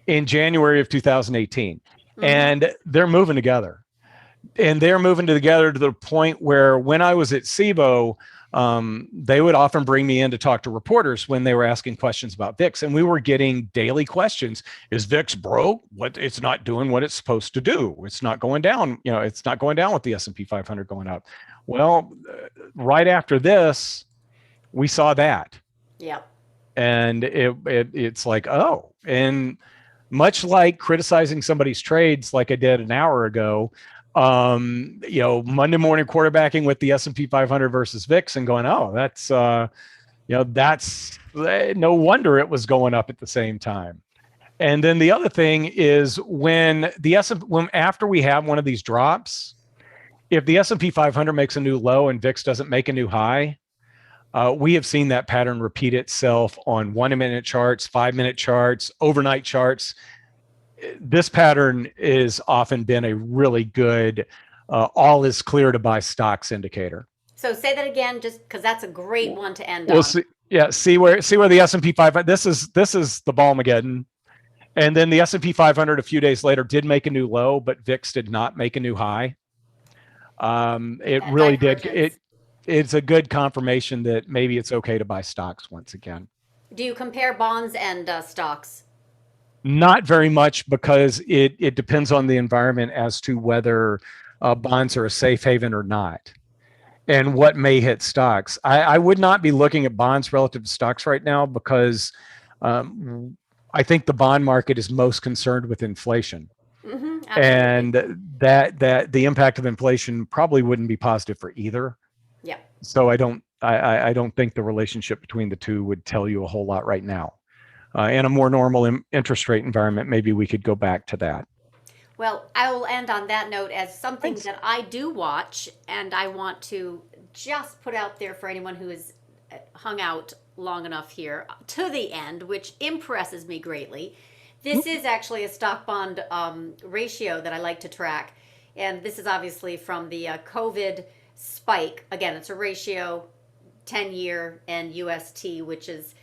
in January of 2018. And they're moving together. And they're moving together to the point where when I was at SIBO, they would often bring me in to talk to reporters when they were asking questions about VIX, and we were getting daily questions. Is VIX broke? It's not doing what it's supposed to do. It's not going down. It's not going down with the S&P 500 going up. Well, right after this, we saw that. Yep. And it's like, oh, and much like criticizing somebody's trades like I did an hour ago, Monday morning quarterbacking with the S&P 500 versus VIX and going, oh, that's no wonder it was going up at the same time. And then the other thing is when after we have one of these drops, if the S&P 500 makes a new low and VIX doesn't make a new high, we have seen that pattern repeat itself on 1-minute charts, 5-minute charts, overnight charts. This pattern has often been a really good all is clear to buy stocks indicator. So say that again, just because that's a great one to end on. See where the S&P 500. This is the Ballmageddon, and then the S&P 500 a few days later did make a new low, but VIX did not make a new high. It really did. It's a good confirmation that maybe it's okay to buy stocks once again. Do you compare bonds and stocks? Not very much, because it depends on the environment as to whether bonds are a safe haven or not, and what may hit stocks. I would not be looking at bonds relative to stocks right now, because I think the bond market is most concerned with inflation. Mm-hmm, and that the impact of inflation probably wouldn't be positive for either. Yeah. So I don't think the relationship between the two would tell you a whole lot right now. In a more normal interest rate environment, maybe we could go back to that. Well, I will end on that note as something Thanks. that I do watch, and I want to just put out there for anyone who has hung out long enough here to the end, which impresses me greatly. This is actually a stock bond ratio that I like to track. And this is obviously from the COVID spike. Again, it's a ratio, 10-year and UST, which is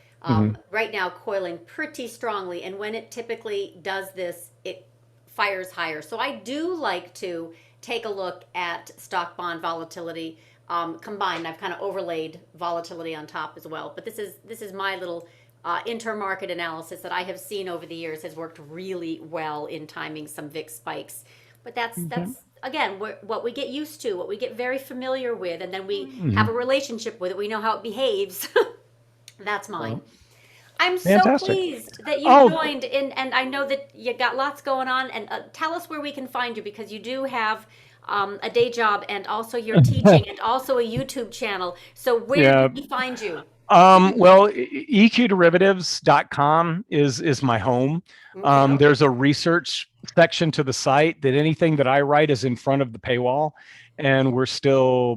right now coiling pretty strongly. And when it typically does this, it fires higher. So I do like to take a look at stock bond volatility combined. I've kind of overlaid volatility on top as well. But this is my little intermarket analysis that I have seen over the years has worked really well in timing some VIX spikes. But that's again what we get used to, what we get very familiar with, and then we have a relationship with it. We know how it behaves. That's mine. Well, I'm fantastic. so pleased that you joined in, and I know that you got lots going on. And tell us where we can find you, because you do have a day job, and also you're teaching, and also a YouTube channel. So where can we find you? Well, EQDerivatives.com is my home. Okay. There's a research section to the site that anything that I write is in front of the paywall, and we're still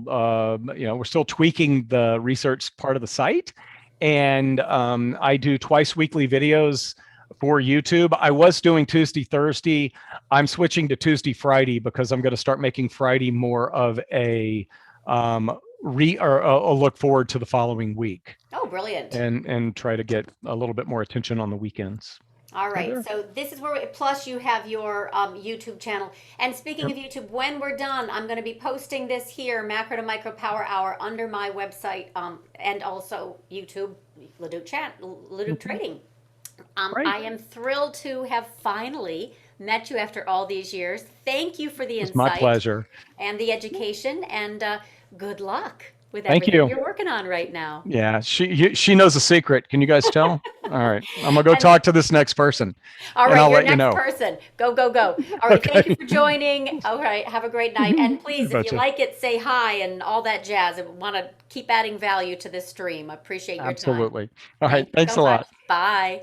tweaking the research part of the site. And I do twice weekly videos for YouTube. I was doing Tuesday, Thursday. I'm switching to Tuesday, Friday, because I'm going to start making Friday more of a look forward to the following week. Oh, brilliant. And try to get a little bit more attention on the weekends. All right. So this is where, plus you have your YouTube channel. And speaking of YouTube, when we're done, I'm going to be posting this here, Macro to Micro Power Hour, under my website, and also YouTube, LaDuc Trading. I am thrilled to have finally met you after all these years. Thank you for the insight. It's my pleasure. And the education, and good luck with Thank everything you. you're working on right now. Yeah, she knows a secret. Can you guys tell? All right, I'm gonna go talk to this next person. All right, I'll your let next you know. person. Go. All right, Okay. Thank you for joining. All right, have a great night. And please, if you Betcha. like it, say hi and all that jazz. I want to keep adding value to this stream. I appreciate your time. Absolutely. All right, Thank you thanks so a lot. much. Bye.